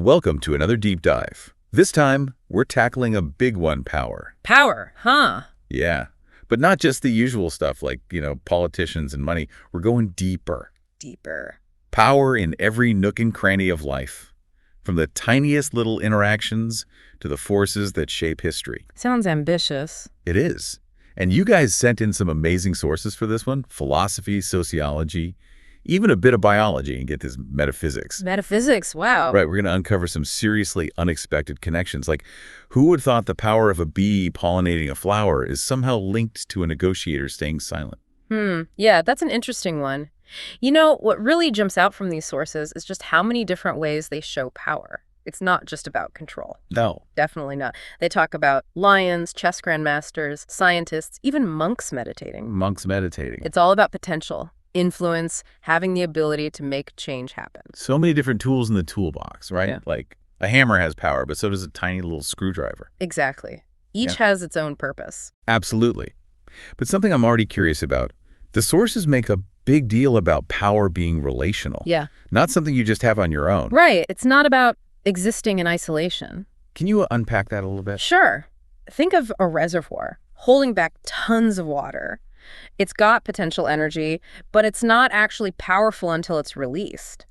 Welcome to another deep dive. This time, we're tackling a big one, power. Power, huh? Yeah, but not just the usual stuff like, politicians and money. We're going deeper. Deeper. Power in every nook and cranny of life. From the tiniest little interactions to the forces that shape history. Sounds ambitious. It is. And you guys sent in some amazing sources for this one. Philosophy, sociology, even a bit of biology, and get this metaphysics. Metaphysics, wow. Right, we're going to uncover some seriously unexpected connections. Like, who would have thought the power of a bee pollinating a flower is somehow linked to a negotiator staying silent? Yeah, that's an interesting one. You know, what really jumps out from these sources is just how many different ways they show power. It's not just about control. No. Definitely not. They talk about lions, chess grandmasters, scientists, even monks meditating. Monks meditating. It's all about potential, influence, having the ability to make change happen. So many different tools in the toolbox, right? Yeah. Like, a hammer has power, but so does a tiny little screwdriver. Exactly. Each has its own purpose. Absolutely. But something I'm already curious about, the sources make a big deal about power being relational. Yeah. Not something you just have on your own. Right. It's not about existing in isolation. Can you unpack that a little bit? Sure. Think of a reservoir holding back tons of water. It's got potential energy, but it's not actually powerful until it's released.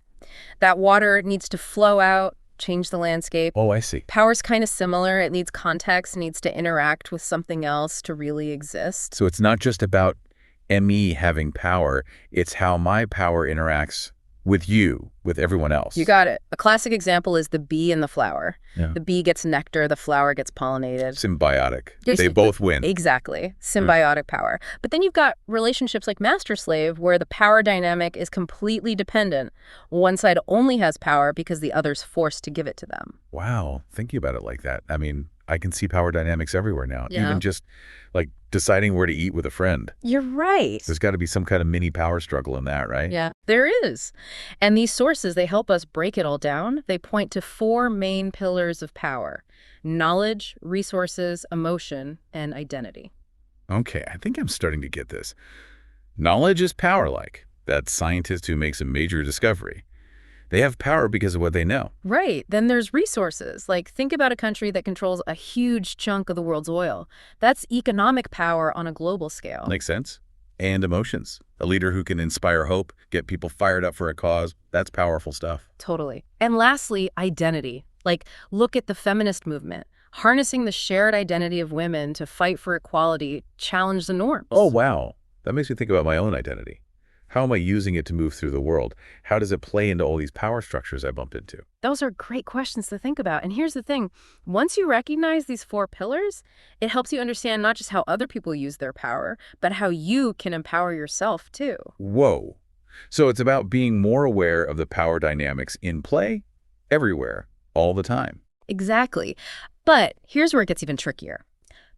That water needs to flow out, change the landscape. Oh, I see. Power's kind of similar. It needs context, needs to interact with something else to really exist. So it's not just about me having power, it's how my power interacts with you, with everyone else. You got it. A classic example is the bee and the flower. Yeah. The bee gets nectar, the flower gets pollinated. Symbiotic. They both win. Exactly. Symbiotic power. But then you've got relationships like master-slave where the power dynamic is completely dependent. One side only has power because the other's forced to give it to them. Wow. Thinking about it like that, I mean, I can see power dynamics everywhere now. Yeah. Even just like deciding where to eat with a friend. You're right. There's got to be some kind of mini power struggle in that, right? Yeah, there is. And these sources, they help us break it all down. They point to four main pillars of power: knowledge, resources, emotion, and identity. Okay, I think I'm starting to get this. Knowledge is power-like. That scientist who makes a major discovery. They have power because of what they know. Right. Then there's resources. Like, think about a country that controls a huge chunk of the world's oil. That's economic power on a global scale. Makes sense? And emotions. A leader who can inspire hope, get people fired up for a cause, that's powerful stuff. Totally. And lastly, identity. Like, look at the feminist movement. Harnessing the shared identity of women to fight for equality, challenge the norms. Oh, wow. That makes me think about my own identity. How am I using it to move through the world? How does it play into all these power structures I bump into? Those are great questions to think about. And here's the thing. Once you recognize these four pillars, it helps you understand not just how other people use their power, but how you can empower yourself too. Whoa. So it's about being more aware of the power dynamics in play, everywhere, all the time. Exactly. But here's where it gets even trickier.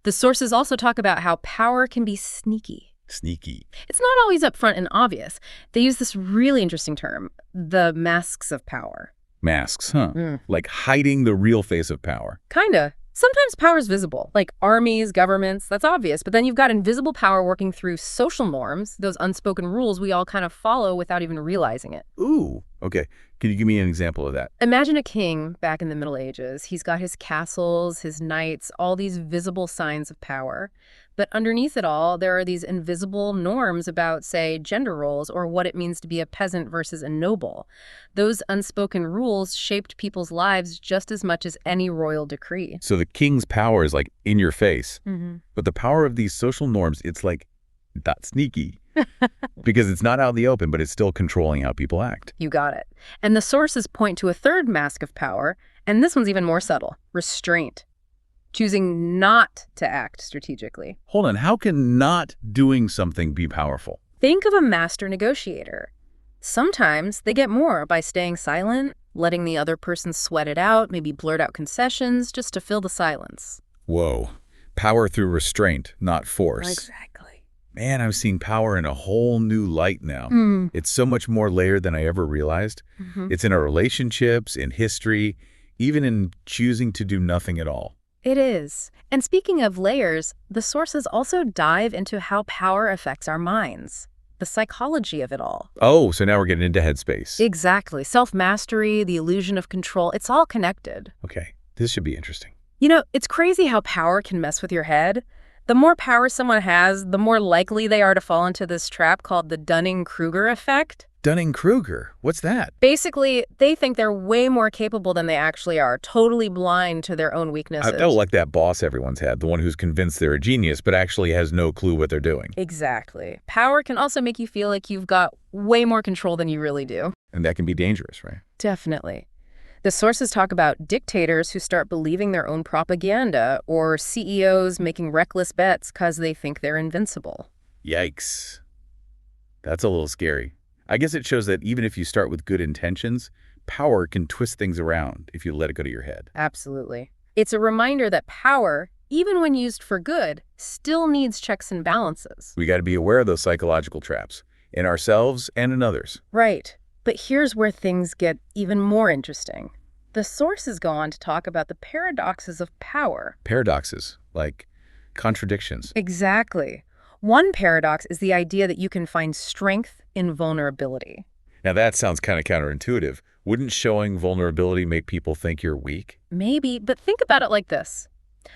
The sources also talk about how power can be sneaky. Sneaky. It's not always upfront and obvious. They use this really interesting term, the masks of power. Masks, huh? Like hiding the real face of power. Kinda. Sometimes power is visible, like armies, governments, that's obvious. But then you've got invisible power working through social norms, those unspoken rules we all kind of follow without even realizing it. Ooh, okay. Can you give me an example of that? Imagine a king back in the Middle Ages. He's got his castles, his knights, all these visible signs of power. But underneath it all, there are these invisible norms about, say, gender roles or what it means to be a peasant versus a noble. Those unspoken rules shaped people's lives just as much as any royal decree. So the king's power is like in your face. Mm-hmm. But the power of these social norms, it's like not sneaky. Because it's not out in the open, but it's still controlling how people act. You got it. And the sources point to a third mask of power, and this one's even more subtle: restraint. Choosing not to act strategically. Hold on, how can not doing something be powerful? Think of a master negotiator. Sometimes they get more by staying silent, letting the other person sweat it out, maybe blurt out concessions just to fill the silence. Whoa. Power through restraint, not force. Exactly. Man, I'm seeing power in a whole new light now. It's so much more layered than I ever realized. It's in our relationships, in history, even in choosing to do nothing at all. It is. And speaking of layers, the sources also dive into how power affects our minds. the psychology of it all. Oh, so now we're getting into headspace. Exactly. Self-mastery, the illusion of control, it's all connected. Okay, this should be interesting. You know, it's crazy how power can mess with your head. The more power someone has, the more likely they are to fall into this trap called the Dunning-Kruger effect. Dunning-Kruger? What's that? Basically, they think they're way more capable than they actually are, totally blind to their own weaknesses. Oh, like that boss everyone's had, the one who's convinced they're a genius but actually has no clue what they're doing. Exactly. Power can also make you feel like you've got way more control than you really do. And that can be dangerous, right? Definitely. The sources talk about dictators who start believing their own propaganda or CEOs making reckless bets because they think they're invincible. Yikes. That's a little scary. I guess it shows that even if you start with good intentions, power can twist things around if you let it go to your head. Absolutely. It's a reminder that power, even when used for good, still needs checks and balances. We got to be aware of those psychological traps, in ourselves and in others. Right. But here's where things get even more interesting. The sources go on to talk about the paradoxes of power. Paradoxes, like contradictions. Exactly. One paradox is the idea that you can find strength in vulnerability. Now that sounds kind of counterintuitive. Wouldn't showing vulnerability make people think you're weak? Maybe, but think about it like this.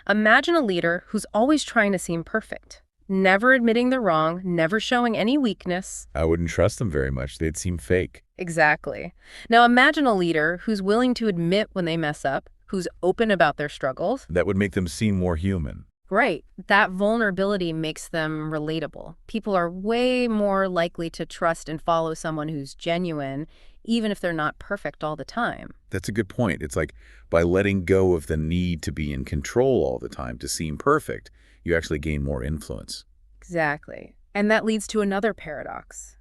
Imagine a leader who's always trying to seem perfect, never admitting they're wrong, never showing any weakness. I wouldn't trust them very much. They'd seem fake. Exactly. Now imagine a leader who's willing to admit when they mess up, who's open about their struggles. That would make them seem more human. Right. That vulnerability makes them relatable. People are way more likely to trust and follow someone who's genuine, even if they're not perfect all the time. That's a good point. It's like by letting go of the need to be in control all the time, to seem perfect, you actually gain more influence. Exactly. And that leads to another paradox.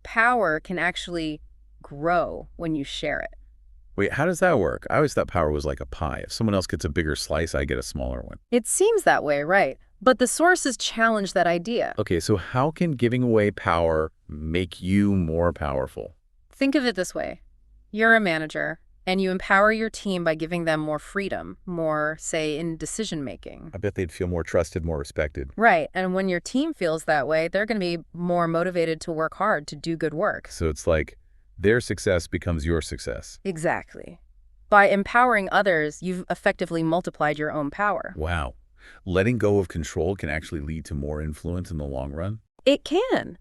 Power can actually grow when you share it. Wait, how does that work? I always thought power was like a pie. If someone else gets a bigger slice, I get a smaller one. It seems that way, right? But the sources challenge that idea. Okay, so how can giving away power make you more powerful? Think of it this way. You're a manager, and you empower your team by giving them more freedom, more, say, in decision-making. I bet they'd feel more trusted, more respected. Right, and when your team feels that way, they're going to be more motivated to work hard, to do good work. So it's like their success becomes your success. Exactly. By empowering others, you've effectively multiplied your own power. Wow. Letting go of control can actually lead to more influence in the long run? It can.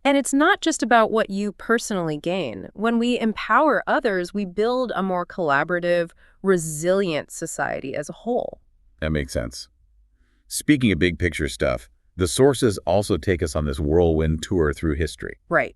And it's not just about what you personally gain. When we empower others, we build a more collaborative, resilient society as a whole. That makes sense. Speaking of big picture stuff, the sources also take us on this whirlwind tour through history. Right.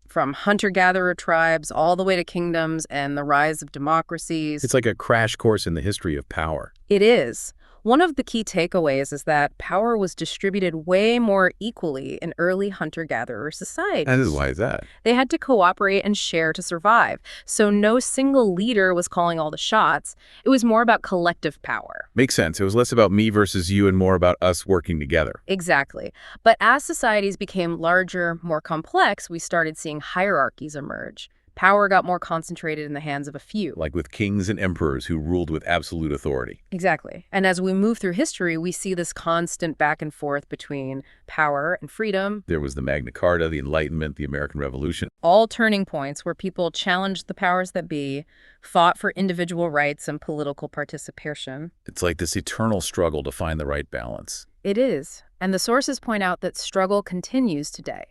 From hunter-gatherer tribes all the way to kingdoms and the rise of democracies. It's like a crash course in the history of power. It is. One of the key takeaways is that power was distributed way more equally in early hunter-gatherer societies. And why is that? They had to cooperate and share to survive. So no single leader was calling all the shots. It was more about collective power. Makes sense. It was less about me versus you and more about us working together. Exactly. But as societies became larger, more complex, we started seeing hierarchies emerge. Power got more concentrated in the hands of a few. Like with kings and emperors who ruled with absolute authority. Exactly. And as we move through history, we see this constant back and forth between power and freedom. There was the Magna Carta, the Enlightenment, the American Revolution. All turning points where people challenged the powers that be, fought for individual rights and political participation. It's like this eternal struggle to find the right balance. It is. And the sources point out that struggle continues today.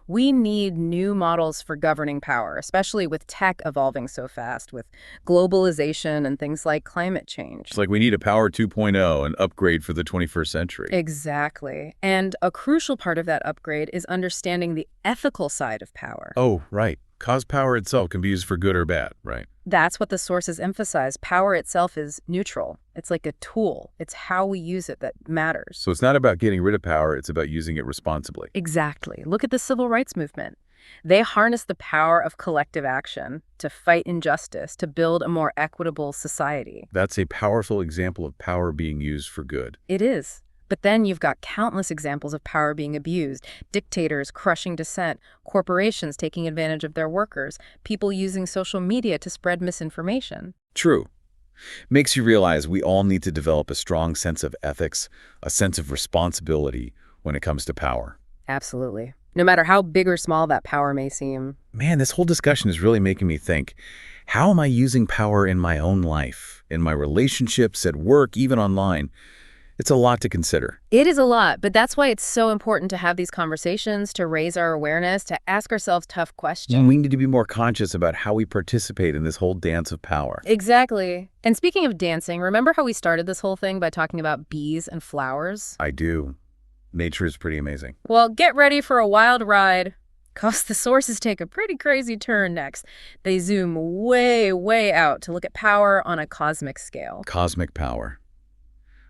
We need new models for governing power, especially with tech evolving so fast, with globalization and things like climate change. It's like we need a Power 2.0, an upgrade for the 21st century. Exactly. And a crucial part of that upgrade is understanding the ethical side of power. Oh, right. Cause power itself can be used for good or bad, right? That's what the sources emphasize. Power itself is neutral. It's like a tool. It's how we use it that matters. So it's not about getting rid of power, it's about using it responsibly. Exactly. Look at the civil rights movement. They harness the power of collective action to fight injustice, to build a more equitable society. That's a powerful example of power being used for good. It is. But then you've got countless examples of power being abused, dictators crushing dissent, corporations taking advantage of their workers, people using social media to spread misinformation. True. Makes you realize we all need to develop a strong sense of ethics, a sense of responsibility when it comes to power. Absolutely. no matter how big or small that power may seem. Man, this whole discussion is really making me think, how am I using power in my own life, in my relationships, at work, even online? It's a lot to consider. It is a lot, but that's why it's so important to have these conversations, to raise our awareness, to ask ourselves tough questions. And we need to be more conscious about how we participate in this whole dance of power. Exactly. And speaking of dancing, remember how we started this whole thing by talking about bees and flowers? I do. Nature is pretty amazing. Well, get ready for a wild ride, 'cause the sources take a pretty crazy turn next. They zoom way, way out to look at power on a cosmic scale. Cosmic power.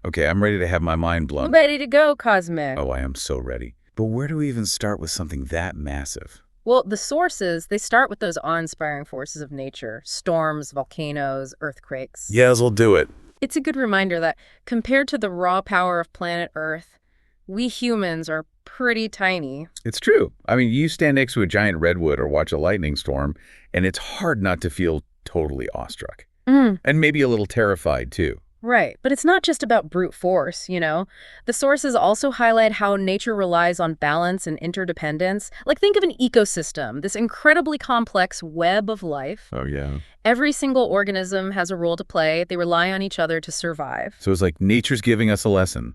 Okay, I'm ready to have my mind blown. Ready to go, Cosmic. Oh, I am so ready. But where do we even start with something that massive? Well, the sources, they start with those awe-inspiring forces of nature. Storms, volcanoes, earthquakes. Yes, I'll do it. It's a good reminder that compared to the raw power of planet Earth, we humans are pretty tiny. It's true. I mean, you stand next to a giant redwood or watch a lightning storm, and it's hard not to feel totally awestruck. And maybe a little terrified, too. Right, but it's not just about brute force, you know? The sources also highlight how nature relies on balance and interdependence. Like, think of an ecosystem, this incredibly complex web of life. Oh, yeah. Every single organism has a role to play. They rely on each other to survive. So it's like nature's giving us a lesson.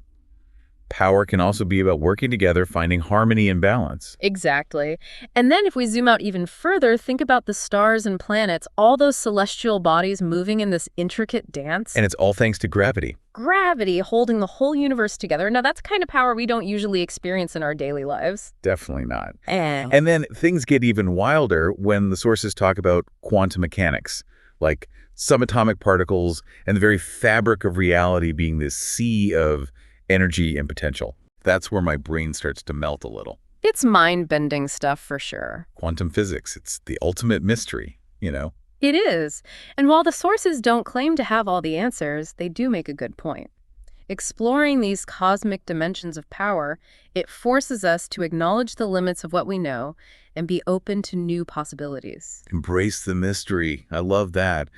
Power can also be about working together, finding harmony and balance. Exactly. And then if we zoom out even further, think about the stars and planets, all those celestial bodies moving in this intricate dance. And it's all thanks to gravity. Gravity holding the whole universe together. Now, that's kind of power we don't usually experience in our daily lives. Definitely not. And And then things get even wilder when the sources talk about quantum mechanics, like subatomic particles and the very fabric of reality being this sea of energy and potential. That's where my brain starts to melt a little. it's mind-bending stuff for sure. Quantum physics, it's the ultimate mystery, you know? It is. And while the sources don't claim to have all the answers, they do make a good point. Exploring these cosmic dimensions of power, it forces us to acknowledge the limits of what we know and be open to new possibilities. Embrace the mystery. I love that.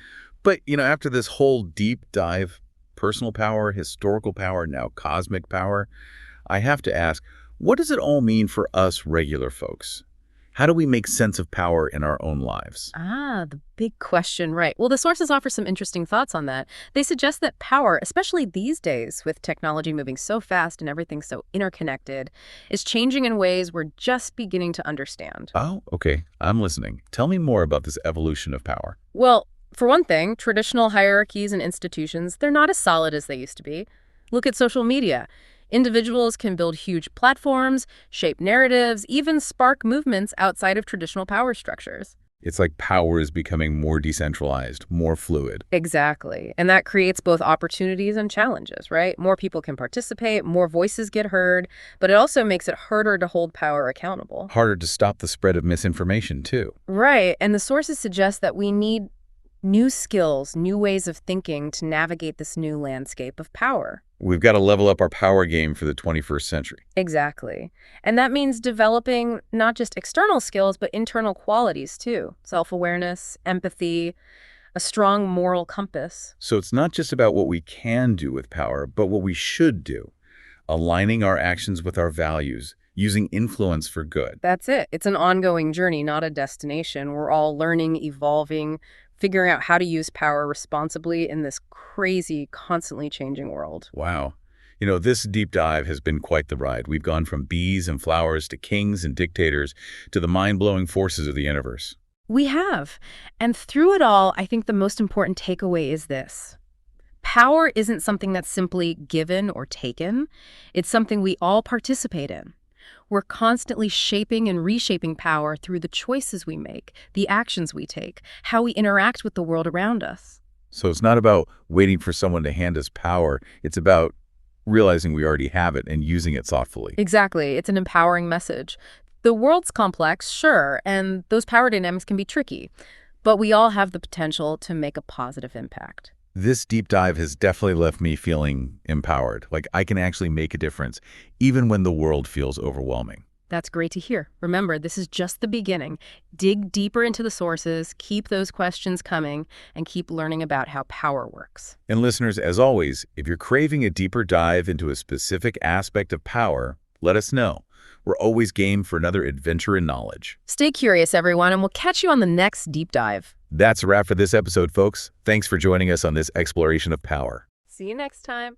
But, after this whole deep dive, personal power, historical power, now cosmic power, I have to ask, what does it all mean for us regular folks? How do we make sense of power in our own lives? The big question, right. Well, the sources offer some interesting thoughts on that. They suggest that power, especially these days with technology moving so fast and everything so interconnected, is changing in ways we're just beginning to understand. Oh, okay. I'm listening. Tell me more about this evolution of power. Well, for one thing, traditional hierarchies and institutions, they're not as solid as they used to be. Look at social media. Individuals can build huge platforms, shape narratives, even spark movements outside of traditional power structures. It's like power is becoming more decentralized, more fluid. Exactly. And that creates both opportunities and challenges, right? More people can participate, more voices get heard, but it also makes it harder to hold power accountable. Harder to stop the spread of misinformation, too. Right. And the sources suggest that we need new skills, new ways of thinking to navigate this new landscape of power. We've got to level up our power game for the 21st century. Exactly. And that means developing not just external skills, but internal qualities too. Self-awareness, empathy, a strong moral compass. So it's not just about what we can do with power, but what we should do. Aligning our actions with our values, using influence for good. That's it. It's an ongoing journey, not a destination. We're all learning, evolving, figuring out how to use power responsibly in this crazy, constantly changing world. Wow. This deep dive has been quite the ride. We've gone from bees and flowers to kings and dictators to the mind-blowing forces of the universe. We have. And through it all, I think the most important takeaway is this. Power isn't something that's simply given or taken. It's something we all participate in. We're constantly shaping and reshaping power through the choices we make, the actions we take, how we interact with the world around us. So it's not about waiting for someone to hand us power. It's about realizing we already have it and using it thoughtfully. Exactly. It's an empowering message. The world's complex, sure, and those power dynamics can be tricky, but we all have the potential to make a positive impact. This deep dive has definitely left me feeling empowered, like I can actually make a difference, even when the world feels overwhelming. That's great to hear. Remember, this is just the beginning. Dig deeper into the sources, keep those questions coming, and keep learning about how power works. And listeners, as always, if you're craving a deeper dive into a specific aspect of power, let us know. We're always game for another adventure in knowledge. Stay curious, everyone, and we'll catch you on the next deep dive. That's a wrap for this episode, folks. Thanks for joining us on this exploration of power. See you next time.